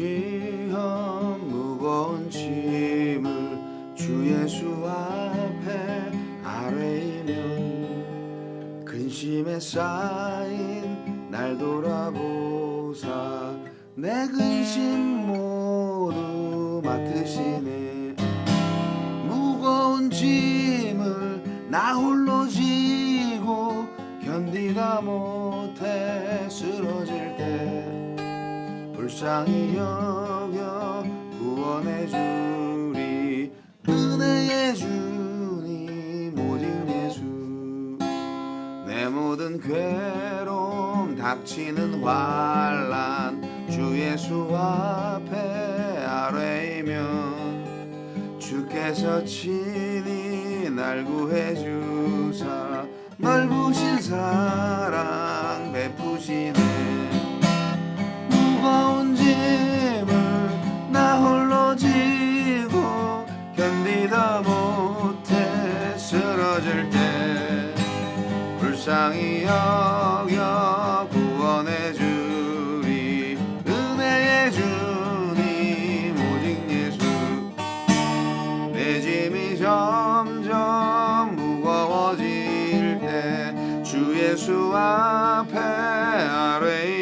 시험 무거운 짐을 주 예수 앞에 아뢰이면 근심에 쌓인 날 돌아보사 내 근심 모두 맡으시네. 무거운 짐을 나 홀로 지고 견디다 못해 쓰러질 때 불쌍히 여겨 구원해 주리 은혜의 주님 오직 예수. 내 모든 괴로움 닥치는 환난 주 예수 앞에 아뢰이면 주께서 친히 날 구해 주사 넓으신 사랑 베푸시네. 무거운 짐을 나 홀로 지고 견디다 못해 쓰러질 때 불쌍히 여겨 구원해 주리 은혜의 주님 오직 예수. 내 짐이 점점 무거워질 때 주 예수 앞에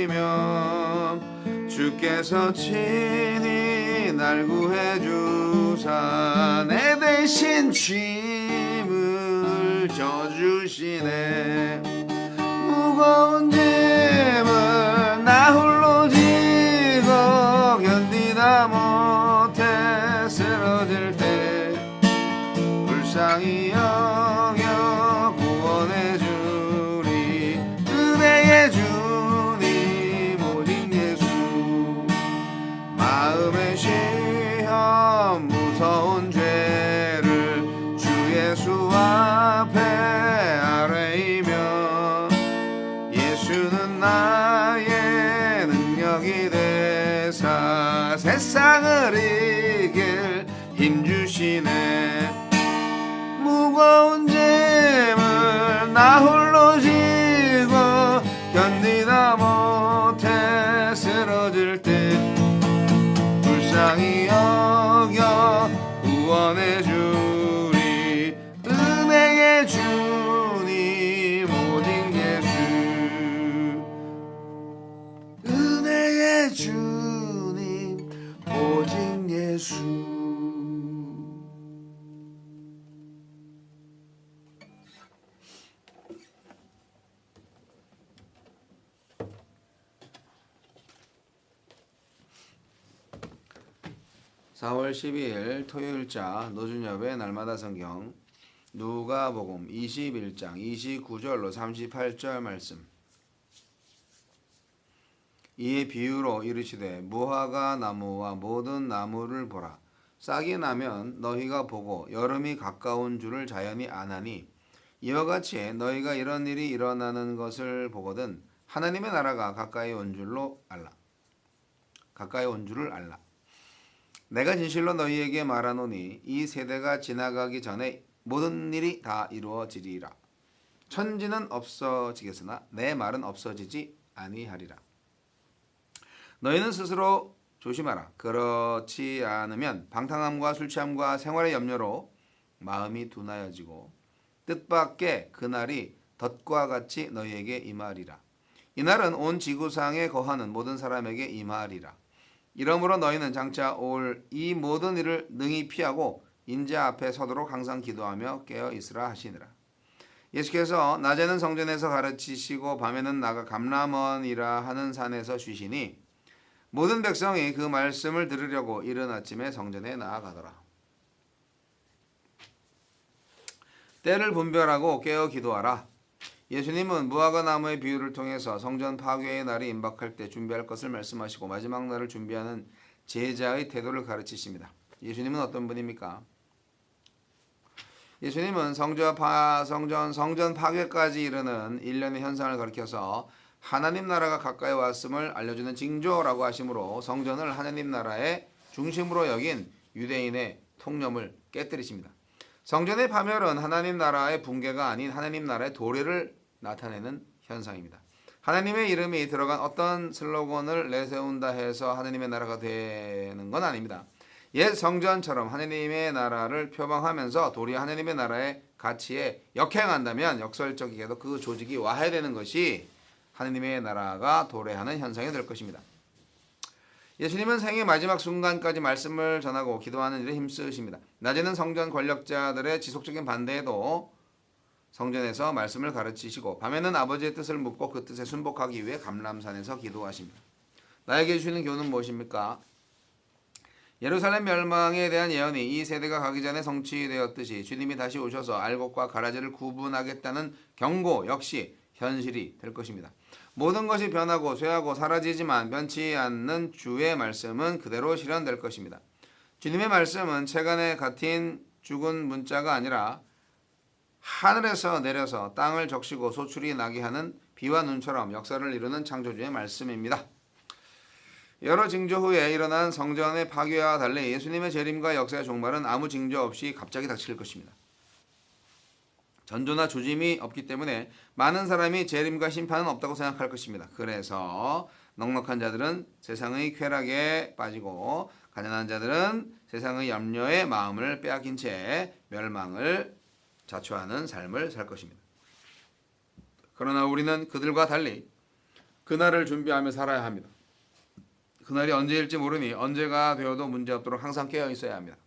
아뢰이면 주께서 친히 날 구해 주사 내 대신 짐을 져주시네. 무거운 짐을 나 홀로 지고 견디다 못해 쓰러질 때 불쌍히 여겨 구원해 주리 은혜의 주님 오직 예수. 마음의 시험 무서운 죄를 주 예수 앞에 아뢰이면 예수는 나의 능력이 되사 세상을 이길 힘 주시네. 무거운 짐을 나 홀로 지고 견디다 못해 쓰러질 때 불쌍히 여겨 구원해 주리 은혜의 주님 오직 예수. 은혜의 주님 오직 예수. 4월 12일 토요일자 노준엽의 날마다 성경 누가복음 21장 29절로 38절 말씀. 이에 비유로 이르시되 무화과 나무와 모든 나무를 보라. 싹이 나면 너희가 보고 여름이 가까운 줄을 자연히 아나니 이와 같이 너희가 이런 일이 일어나는 것을 보거든 하나님의 나라가 가까이 온 줄을 알라. 내가 진실로 너희에게 말하노니 이 세대가 지나가기 전에 모든 일이 다 이루어지리라. 천지는 없어지겠으나 내 말은 없어지지 아니하리라. 너희는 스스로 조심하라. 그렇지 않으면 방탕함과 술취함과 생활의 염려로 마음이 둔하여지고 뜻밖의 그날이 덫과 같이 너희에게 임하리라. 이날은 온 지구상에 거하는 모든 사람에게 임하리라. 이러므로 너희는 장차 올 이 모든 일을 능히 피하고 인자 앞에 서도록 항상 기도하며 깨어 있으라 하시니라. 예수께서 낮에는 성전에서 가르치시고 밤에는 나가 감람원이라 하는 산에서 쉬시니 모든 백성이 그 말씀을 들으려고 이른 아침에 성전에 나아가더라. 때를 분별하고 깨어 기도하라. 예수님은 무화과 나무의 비유를 통해서 성전 파괴의 날이 임박할 때 준비할 것을 말씀하시고 마지막 날을 준비하는 제자의 태도를 가르치십니다. 예수님은 어떤 분입니까? 예수님은 성전 파괴까지 이르는 일련의 현상을 가리켜서 하나님 나라가 가까이 왔음을 알려주는 징조라고 하시므로 성전을 하나님 나라의 중심으로 여긴 유대인의 통념을 깨뜨리십니다. 성전의 파멸은 하나님 나라의 붕괴가 아닌 하나님 나라의 도래를 나타내는 현상입니다. 하나님의 이름이 들어간 어떤 슬로건을 내세운다 해서 하나님의 나라가 되는 건 아닙니다. 옛 성전처럼 하나님의 나라를 표방하면서 도리어 하나님의 나라의 가치에 역행한다면 역설적이게도 그 조직이 와해되는 것이 하나님의 나라가 도래하는 현상이 될 것입니다. 예수님은 생애 마지막 순간까지 말씀을 전하고 기도하는 일에 힘쓰십니다. 낮에는 성전 권력자들의 지속적인 반대에도 성전에서 말씀을 가르치시고 밤에는 아버지의 뜻을 묻고 그 뜻에 순복하기 위해 감람산에서 기도하십니다. 나에게 주시는 교훈은 무엇입니까? 예루살렘 멸망에 대한 예언이 이 세대가 가기 전에 성취되었듯이 주님이 다시 오셔서 알곡과 가라지를 구분하겠다는 경고 역시 현실이 될 것입니다. 모든 것이 변하고 쇠하고 사라지지만 변치 않는 주의 말씀은 그대로 실현될 것입니다. 주님의 말씀은 채간의 같은 죽은 문자가 아니라 하늘에서 내려서 땅을 적시고 소출이 나게 하는 비와 눈처럼 역사를 이루는 창조주의 말씀입니다. 여러 징조 후에 일어난 성전의 파괴와 달리 예수님의 재림과 역사의 종말은 아무 징조 없이 갑자기 닥칠 것입니다. 전조나 조짐이 없기 때문에 많은 사람이 재림과 심판은 없다고 생각할 것입니다. 그래서 넉넉한 자들은 세상의 쾌락에 빠지고 가난한 자들은 세상의 염려에 마음을 빼앗긴 채 멸망을 자초하는 삶을 살 것입니다. 그러나 우리는 그들과 달리 그날을 준비하며 살아야 합니다. 그날이 언제일지 모르니 언제가 되어도 문제없도록 항상 깨어 있어야 합니다.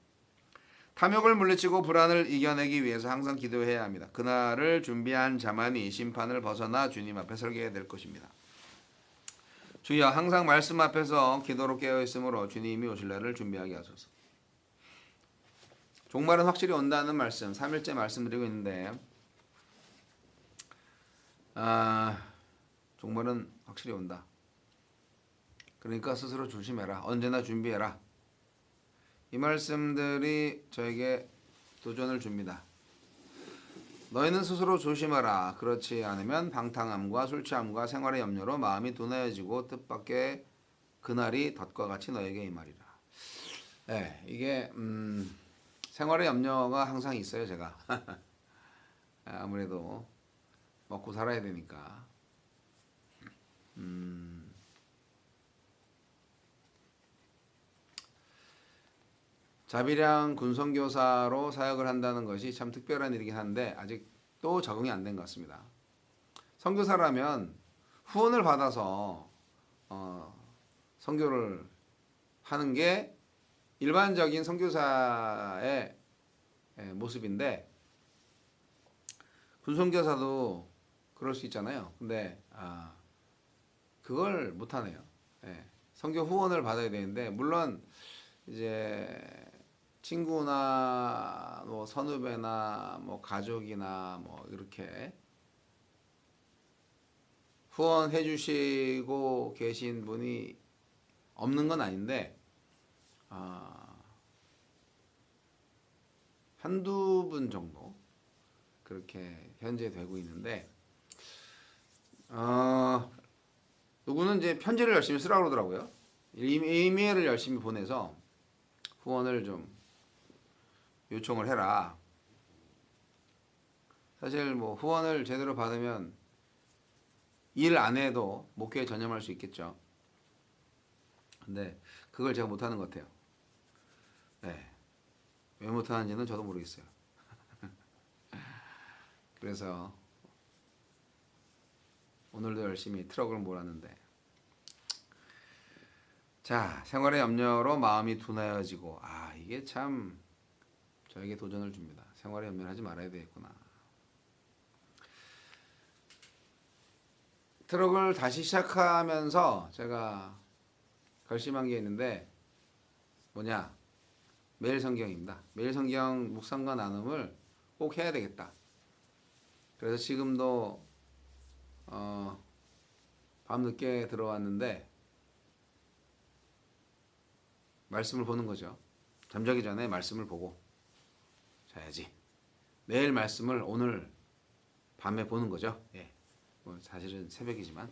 탐욕을 물리치고 불안을 이겨내기 위해서 항상 기도해야 합니다. 그날을 준비한 자만이 심판을 벗어나 주님 앞에 설게 될 것입니다. 주여 항상 말씀 앞에서 기도로 깨어 있으므로 주님이 오실 날을 준비하게 하소서. 종말은 확실히 온다는 말씀 3일째 말씀드리고 있는데 종말은 확실히 온다. 그러니까 스스로 조심해라. 언제나 준비해라. 이 말씀들이 저에게 도전을 줍니다. 너희는 스스로 조심하라. 그렇지 않으면 방탕함과 술 취함과 생활의 염려로 마음이 둔하여지고 뜻밖의 그날이 덫과 같이 너에게 임하리라. 네, 이게 생활의 염려가 항상 있어요. 제가 아무래도 먹고 살아야 되니까. 자비량 군선교사로 사역을 한다는 것이 참 특별한 일이긴 한데 아직도 적응이 안 된 것 같습니다. 선교사라면 후원을 받아서 선교를 하는 게 일반적인 선교사의 모습인데 군선교사도 그럴 수 있잖아요. 근데 그걸 못하네요. 선교 후원을 받아야 되는데 물론 이제 친구나 뭐 선후배나 뭐 가족이나 뭐 이렇게 후원해 주시고 계신 분이 없는 건 아닌데 한두 분 정도 그렇게 현재 되고 있는데 누구는 이제 편지를 열심히 쓰라고 그러더라고요. 이메일을 열심히 보내서 후원을 좀 요청을 해라. 사실 뭐 후원을 제대로 받으면 일 안 해도 목회에 전념할 수 있겠죠. 근데 그걸 제가 못하는 것 같아요. 네. 왜 못하는지는 저도 모르겠어요. 그래서 오늘도 열심히 트럭을 몰았는데 자, 생활의 염려로 마음이 둔하여지고 이게 참 저에게 도전을 줍니다. 생활의 염려를 하지 말아야 되겠구나. 트럭을 다시 시작하면서 제가 결심한 게 있는데 뭐냐? 매일 성경입니다. 매일 성경 묵상과 나눔을 꼭 해야 되겠다. 그래서 지금도 밤늦게 들어왔는데 말씀을 보는 거죠. 잠자기 전에 말씀을 보고 자야지. 내일 말씀을 오늘 밤에 보는 거죠. 뭐 사실은 새벽이지만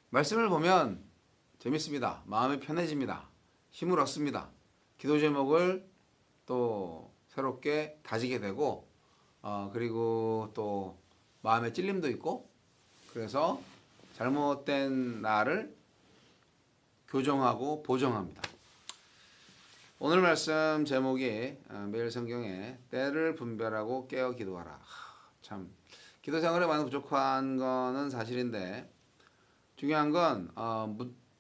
말씀을 보면 재밌습니다. 마음이 편해집니다. 힘을 얻습니다. 기도 제목을 또 새롭게 다지게 되고 그리고 또 마음에 찔림도 있고 그래서 잘못된 나를 교정하고 보정합니다. 오늘 말씀 제목이 매일 성경에 때를 분별하고 깨어 기도하라. 참 기도 생활에 많이 부족한 거는 사실인데 중요한 건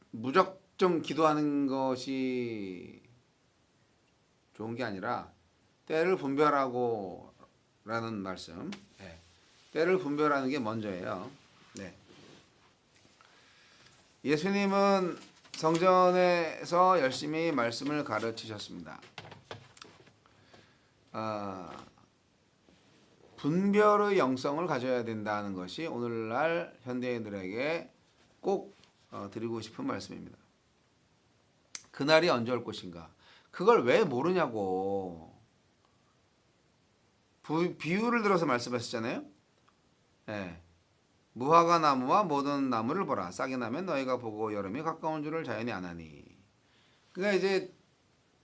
무작정 기도하는 것이 좋은 게 아니라 때를 분별하고 라는 말씀. 네. 때를 분별하는 게 먼저예요. 네. 예수님은 성전에서 열심히 말씀을 가르치셨습니다. 분별의 영성을 가져야 된다는 것이 오늘날 현대인들에게 꼭 드리고 싶은 말씀입니다. 그날이 언제 올 것인가? 그걸 왜 모르냐고. 비유를 들어서 말씀하셨잖아요. 네. 무화과 나무와 모든 나무를 보라. 싹이 나면 너희가 보고 여름이 가까운 줄을 자연히 아나니. 그러니까 이제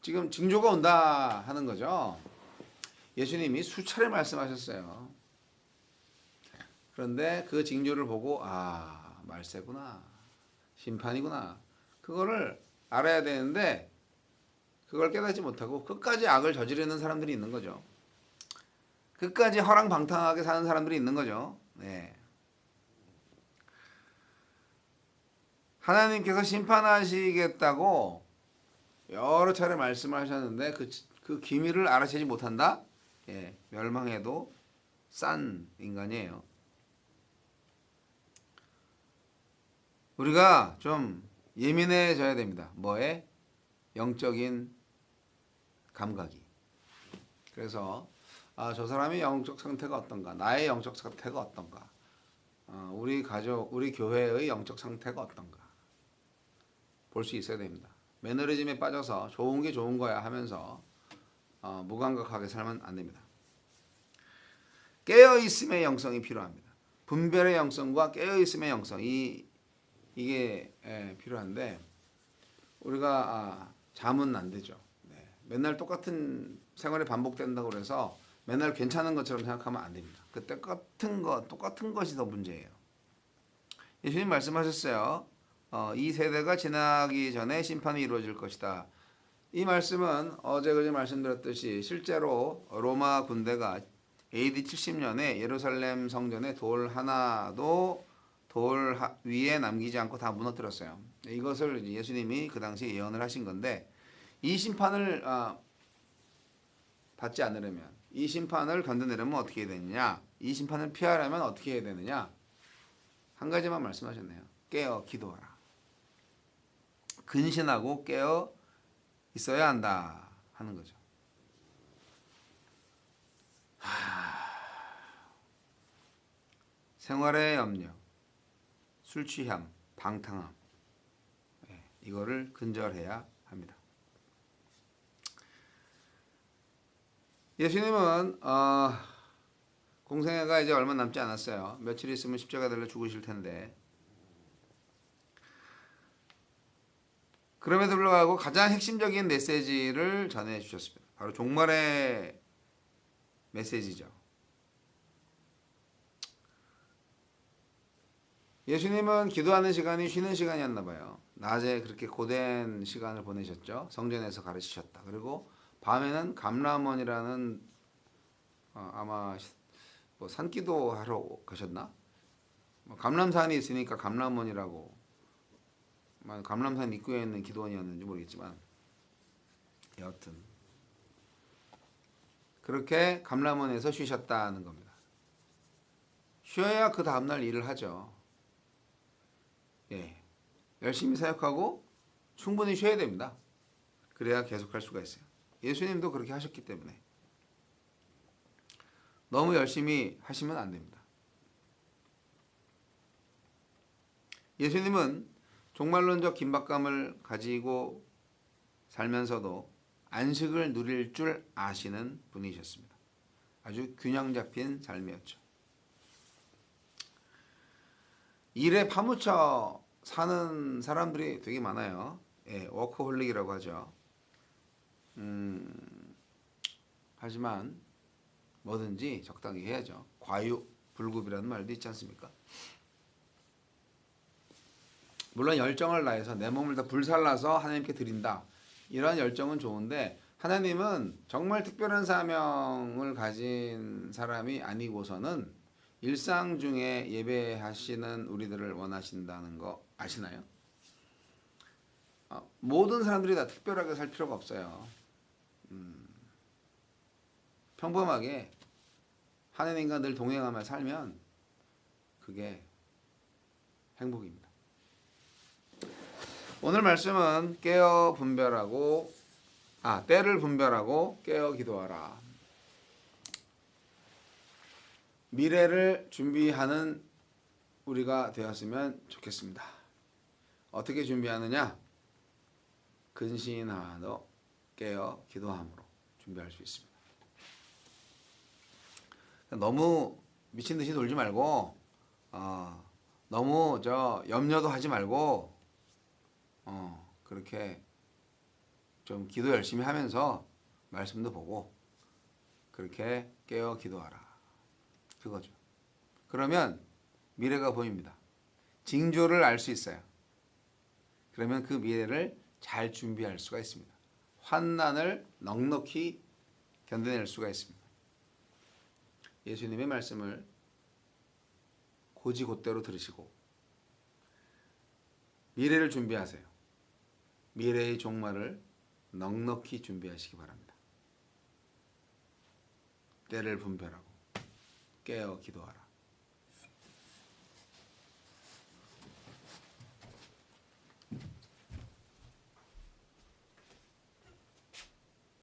지금 징조가 온다 하는 거죠. 예수님이 수차례 말씀하셨어요. 그런데 그 징조를 보고 말세구나. 심판이구나. 그거를 알아야 되는데 그걸 깨닫지 못하고 끝까지 악을 저지르는 사람들이 있는 거죠. 끝까지 허랑방탕하게 사는 사람들이 있는 거죠. 네. 하나님께서 심판하시겠다고 여러 차례 말씀을 하셨는데 그 기밀을 알아채지 못한다? 예, 멸망해도 싼 인간이에요. 우리가 좀 예민해져야 됩니다. 뭐에? 영적인 감각이. 그래서 저 사람의 영적 상태가 어떤가? 나의 영적 상태가 어떤가? 우리 가족, 우리 교회의 영적 상태가 어떤가? 볼 수 있어야 됩니다. 매너리즘에 빠져서 좋은 게 좋은 거야 하면서 무감각하게 살면 안 됩니다. 깨어있음의 영성이 필요합니다. 분별의 영성과 깨어있음의 영성 이게 필요한데 우리가 잠은 안 되죠. 네. 맨날 똑같은 생활이 반복된다고 그래서 맨날 괜찮은 것처럼 생각하면 안 됩니다. 그 똑같은 것이 더 문제예요. 예수님 말씀하셨어요. 이 세대가 지나기 전에 심판이 이루어질 것이다. 이 말씀은 어제 그제 말씀드렸듯이 실제로 로마 군대가 AD 70년에 예루살렘 성전에 돌 하나도 돌 위에 남기지 않고 다 무너뜨렸어요. 이것을 예수님이 그 당시 예언을 하신 건데 이 심판을 받지 않으려면 이 심판을 견뎌내려면 어떻게 해야 되느냐? 이 심판을 피하려면 어떻게 해야 되느냐? 한 가지만 말씀하셨네요. 깨어 기도하라. 근신하고 깨어 있어야 한다 하는 거죠. 생활의 염려, 술 취함, 방탕함 이거를 근절해야 합니다. 예수님은 공생애가 이제 얼마 남지 않았어요. 며칠 있으면 십자가 달려 죽으실 텐데 그럼에도 불구하고 가장 핵심적인 메시지를 전해 주셨습니다. 바로 종말의 메시지죠. 예수님은 기도하는 시간이 쉬는 시간이었나 봐요. 낮에 그렇게 고된 시간을 보내셨죠. 성전에서 가르치셨다. 그리고 밤에는 감람원이라는 아마 뭐 산기도 하러 가셨나? 감람산이 있으니까 감람원이라고. 감람산 입구에 있는 기도원이었는지 모르겠지만 여하튼 그렇게 감람원에서 쉬셨다는 겁니다. 쉬어야 그 다음날 일을 하죠. 예, 열심히 사역하고 충분히 쉬어야 됩니다. 그래야 계속할 수가 있어요. 예수님도 그렇게 하셨기 때문에 너무 열심히 하시면 안 됩니다. 예수님은 종말론적 긴박감을 가지고 살면서도 안식을 누릴 줄 아시는 분이셨습니다. 아주 균형 잡힌 삶이었죠. 일에 파묻혀 사는 사람들이 되게 많아요. 예, 워커홀릭이라고 하죠. 하지만 뭐든지 적당히 해야죠. 과유불급이라는 말도 있지 않습니까? 물론 열정을 다해서 내 몸을 다 불살라서 하나님께 드린다. 이런 열정은 좋은데 하나님은 정말 특별한 사명을 가진 사람이 아니고서는 일상 중에 예배하시는 우리들을 원하신다는 거 아시나요? 모든 사람들이 다 특별하게 살 필요가 없어요. 평범하게 하나님과 늘 동행하며 살면 그게 행복입니다. 오늘 말씀은 깨어 분별하고 때를 분별하고 깨어 기도하라. 미래를 준비하는 우리가 되었으면 좋겠습니다. 어떻게 준비하느냐? 근신하여 깨어 기도함으로 준비할 수 있습니다. 너무 미친 듯이 놀지 말고 너무 염려도 하지 말고 그렇게 좀 기도 열심히 하면서 말씀도 보고 그렇게 깨어 기도하라. 그거죠. 그러면 미래가 보입니다. 징조를 알 수 있어요. 그러면 그 미래를 잘 준비할 수가 있습니다. 환난을 넉넉히 견뎌낼 수가 있습니다. 예수님의 말씀을 고지곧대로 들으시고 미래를 준비하세요. 미래의 종말을 넉넉히 준비하시기 바랍니다. 때를 분별하고 깨어 기도하라.